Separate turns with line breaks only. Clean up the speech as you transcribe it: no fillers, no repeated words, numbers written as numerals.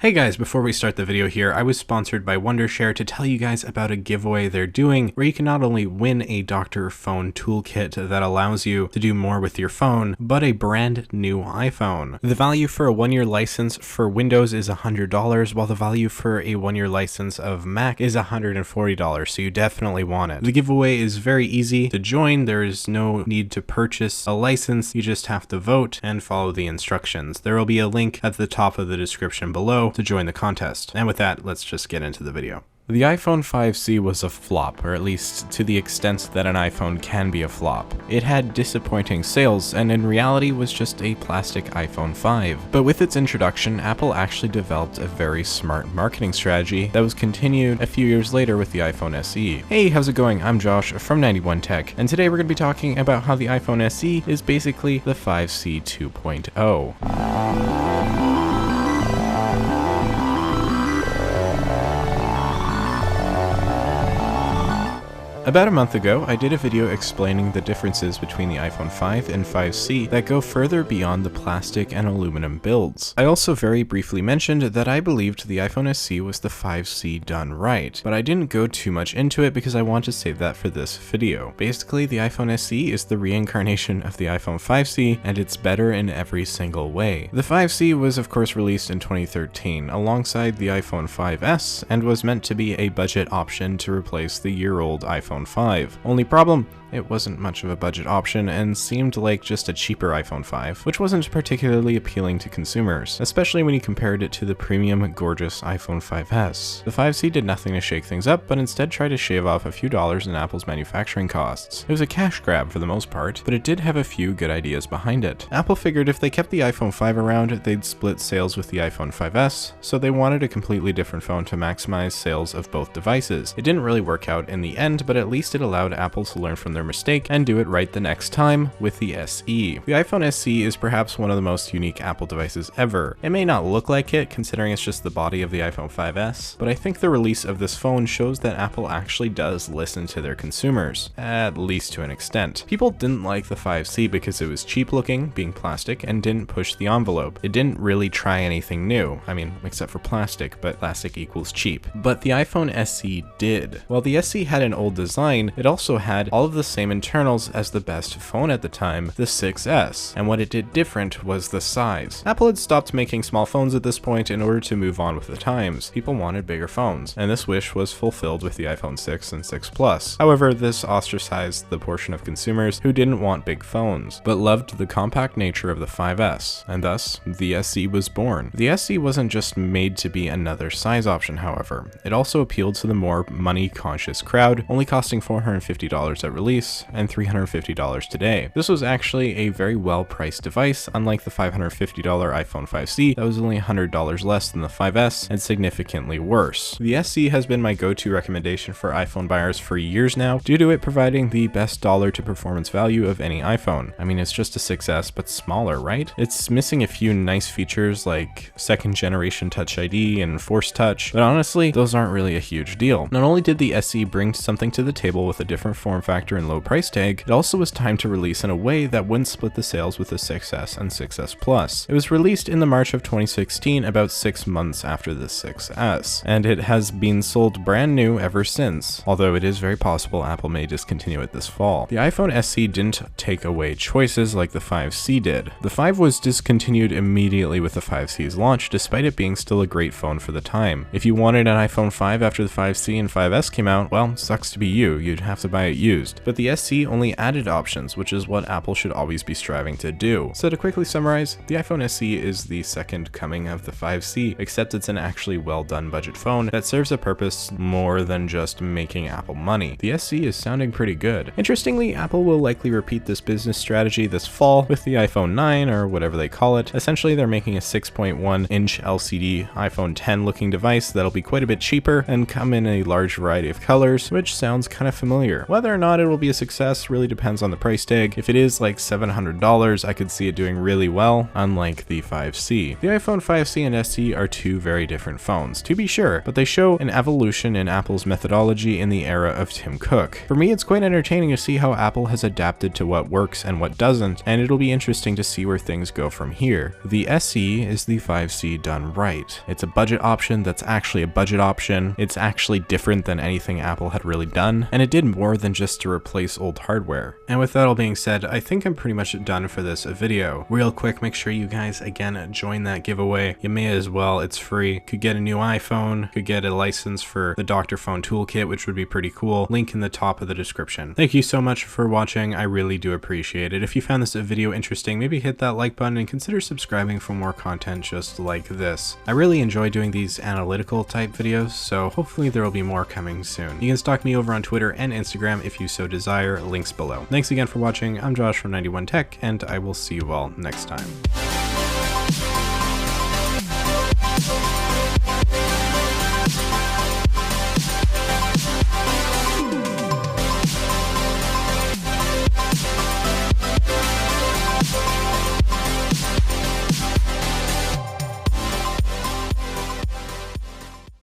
Hey guys, before we start the video here, I was sponsored by Wondershare to tell you guys about a giveaway they're doing where you can not only win a Dr. Phone toolkit that allows you to do more with your phone, but a brand new iPhone. The value for a 1-year license for Windows is $100, while the value for a 1-year license of Mac is $140, so you definitely want it. The giveaway is very easy to join. There is no need to purchase a license. You just have to vote and follow the instructions. There will be a link at the top of the description below to join the contest. And with that, let's just get into the video. The iPhone 5C was a flop, or at least to the extent that an iPhone can be a flop. It had disappointing sales, and in reality was just a plastic iPhone 5. But with its introduction, Apple actually developed a very smart marketing strategy that was continued a few years later with the iPhone SE. Hey, how's it going? I'm Josh from 91 Tech, and today we're going to be talking about how the iPhone SE is basically the 5C 2.0. About a month ago, I did a video explaining the differences between the iPhone 5 and 5C that go further beyond the plastic and aluminum builds. I also very briefly mentioned that I believed the iPhone SE was the 5C done right, but I didn't go too much into it because I want to save that for this video. Basically, the iPhone SE is the reincarnation of the iPhone 5C, and it's better in every single way. The 5C was of course released in 2013 alongside the iPhone 5S and was meant to be a budget option to replace the year-old iPhone 5. Only problem, it wasn't much of a budget option and seemed like just a cheaper iPhone 5, which wasn't particularly appealing to consumers, especially when you compared it to the premium, gorgeous iPhone 5S. The 5C did nothing to shake things up, but instead tried to shave off a few dollars in Apple's manufacturing costs. It was a cash grab for the most part, but it did have a few good ideas behind it. Apple figured if they kept the iPhone 5 around, they'd split sales with the iPhone 5S, so they wanted a completely different phone to maximize sales of both devices. It didn't really work out in the end, but at least it allowed Apple to learn from their mistake and do it right the next time with the SE. The iPhone SE is perhaps one of the most unique Apple devices ever. It may not look like it considering it's just the body of the iPhone 5S, but I think the release of this phone shows that Apple actually does listen to their consumers, at least to an extent. People didn't like the 5C because it was cheap looking, being plastic, and didn't push the envelope. It didn't really try anything new. I mean, except for plastic, but plastic equals cheap. But the iPhone SE did. While the SE had an old design, it also had all of the same internals as the best phone at the time, the 6S, and what it did different was the size. Apple had stopped making small phones at this point in order to move on with the times. People wanted bigger phones, and this wish was fulfilled with the iPhone 6 and 6 Plus. However, this ostracized the portion of consumers who didn't want big phones, but loved the compact nature of the 5S, and thus, the SE was born. The SE wasn't just made to be another size option, however. It also appealed to the more money-conscious crowd, only costing $450 at release and $350 today. This was actually a very well-priced device, unlike the $550 iPhone 5C that was only $100 less than the 5S and significantly worse. The SE has been my go-to recommendation for iPhone buyers for years now, due to it providing the best dollar to performance value of any iPhone. I mean, it's just a 6S, but smaller, right? It's missing a few nice features like second generation Touch ID and Force Touch, but honestly, those aren't really a huge deal. Not only did the SE bring something to the table with a different form factor and low price tag, it also was time to release in a way that wouldn't split the sales with the 6S and 6S Plus. It was released in the March of 2016, about 6 months after the 6S, and it has been sold brand new ever since, although it is very possible Apple may discontinue it this fall. The iPhone SE didn't take away choices like the 5C did. The 5 was discontinued immediately with the 5C's launch, despite it being still a great phone for the time. If you wanted an iPhone 5 after the 5C and 5S came out, well, sucks to be you, you'd have to buy it used. But the SE only added options, which is what Apple should always be striving to do. So to quickly summarize, the iPhone SE is the second coming of the 5C, except it's an actually well done budget phone that serves a purpose more than just making Apple money. The SE is sounding pretty good. Interestingly, Apple will likely repeat this business strategy this fall with the iPhone 9 or whatever they call it. Essentially, they're making a 6.1-inch LCD iPhone 10 looking device that'll be quite a bit cheaper and come in a large variety of colors, which sounds kind of familiar. Whether or not it will be a success really depends on the price tag. If it is like $700, I could see it doing really well, unlike the 5C. The iPhone 5C and SE are two very different phones, to be sure, but they show an evolution in Apple's methodology in the era of Tim Cook. For me, it's quite entertaining to see how Apple has adapted to what works and what doesn't, and it'll be interesting to see where things go from here. The SE is the 5C done right. It's a budget option that's actually a budget option. It's actually different than anything Apple had really done, and it did more than just to replace old hardware. And with that all being said, I think I'm pretty much done for this video. Real quick, make sure you guys again join that giveaway. You may as well, it's free. Could get a new iPhone, could get a license for the Dr. Phone Toolkit, which would be pretty cool. Link in the top of the description. Thank you so much for watching. I really do appreciate it. If you found this video interesting, maybe hit that like button and consider subscribing for more content just like this. I really enjoy doing these analytical type videos, so hopefully there will be more coming soon. You can stalk me over on Twitter and Instagram if you so desire, links below. Thanks again for watching. I'm Josh from 91 Tech, and I will see you all next time.